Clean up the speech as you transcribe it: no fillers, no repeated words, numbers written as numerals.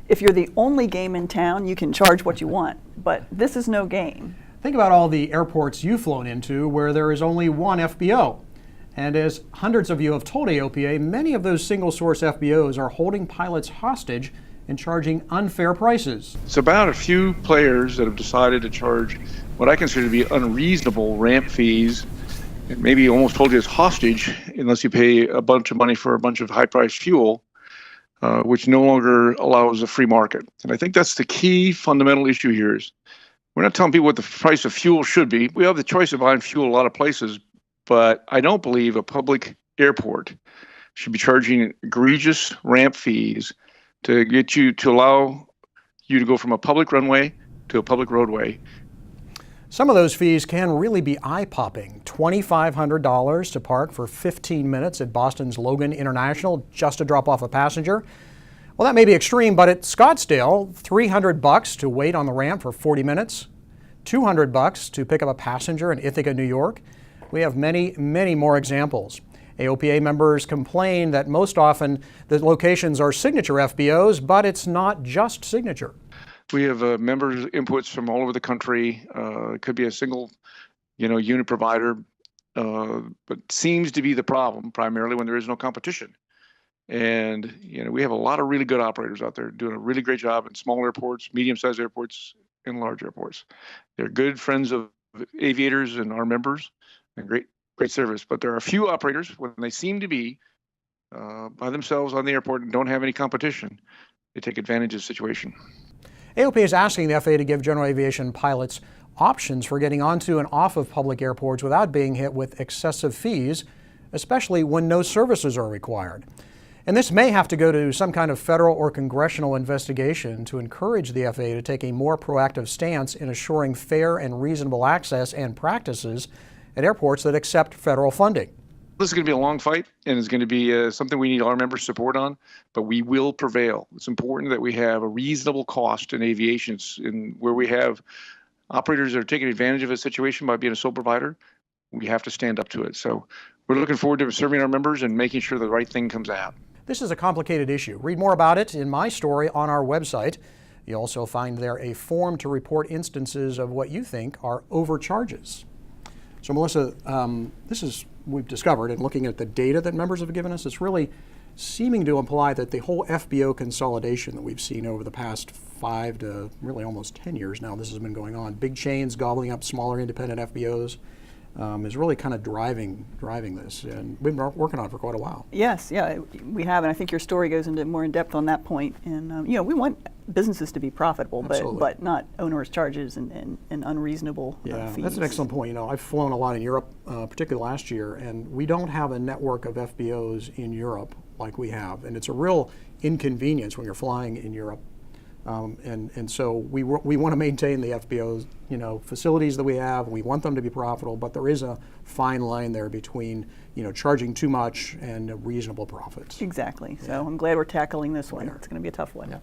if you're the only game in town, you can charge what you want, but this is no game. Think about all the airports you've flown into where there is only one FBO. And as hundreds of you have told AOPA, many of those single-source FBOs are holding pilots hostage and charging unfair prices. It's about a few players that have decided to charge what I consider to be unreasonable ramp fees, and maybe almost hold you as hostage unless you pay a bunch of money for a bunch of high-priced fuel, which no longer allows a free market. And I think that's the key fundamental issue here is we're not telling people what the price of fuel should be. We have the choice of buying fuel a lot of places, but I don't believe a public airport should be charging egregious ramp fees to get you to allow you to go from a public runway to a public roadway. Some of those fees can really be eye-popping. $2,500 to park for 15 minutes at Boston's Logan International just to drop off a passenger. Well, that may be extreme, but at Scottsdale, $300 to wait on the ramp for 40 minutes, $200 to pick up a passenger in Ithaca, New York. We have many, many more examples. AOPA members complain that most often the locations are signature FBOs, but it's not just signature. We have members' inputs from all over the country. It could be a single, unit provider, but seems to be the problem primarily when there is no competition. And we have a lot of really good operators out there doing a really great job in small airports, medium-sized airports, and large airports. They're good friends of aviators and our members, and great service. But there are a few operators when they seem to be by themselves on the airport and don't have any competition, they take advantage of the situation. AOPA is asking the FAA to give general aviation pilots options for getting onto and off of public airports without being hit with excessive fees, especially when no services are required. And this may have to go to some kind of federal or congressional investigation to encourage the FAA to take a more proactive stance in assuring fair and reasonable access and practices at airports that accept federal funding. This is going to be a long fight, and it's going to be something we need our members' support on, but we will prevail. It's important that we have a reasonable cost in aviation, where we have operators that are taking advantage of a situation by being a sole provider. We have to stand up to it. So we're looking forward to serving our members and making sure the right thing comes out. This is a complicated issue. Read more about it in my story on our website. You also find there a form to report instances of what you think are overcharges. So Melissa, we've discovered, and looking at the data that members have given us, it's really seeming to imply that the whole FBO consolidation that we've seen over the past 5 to really almost 10 years now, this has been going on, big chains gobbling up smaller independent FBOs, is really kind of driving this, and we've been working on it for quite a while. Yes, yeah, we have, and I think your story goes into more in depth on that point. And we want businesses to be profitable, but not onerous charges and unreasonable fees. That's an excellent point. I've flown a lot in Europe, particularly last year, and we don't have a network of FBOs in Europe like we have, and it's a real inconvenience when you're flying in Europe. And so we want to maintain the FBOs, facilities that we have. We want them to be profitable, but there is a fine line there between, charging too much and reasonable profits. Exactly. So I'm glad we're tackling this one. It's going to be a tough one. Yeah.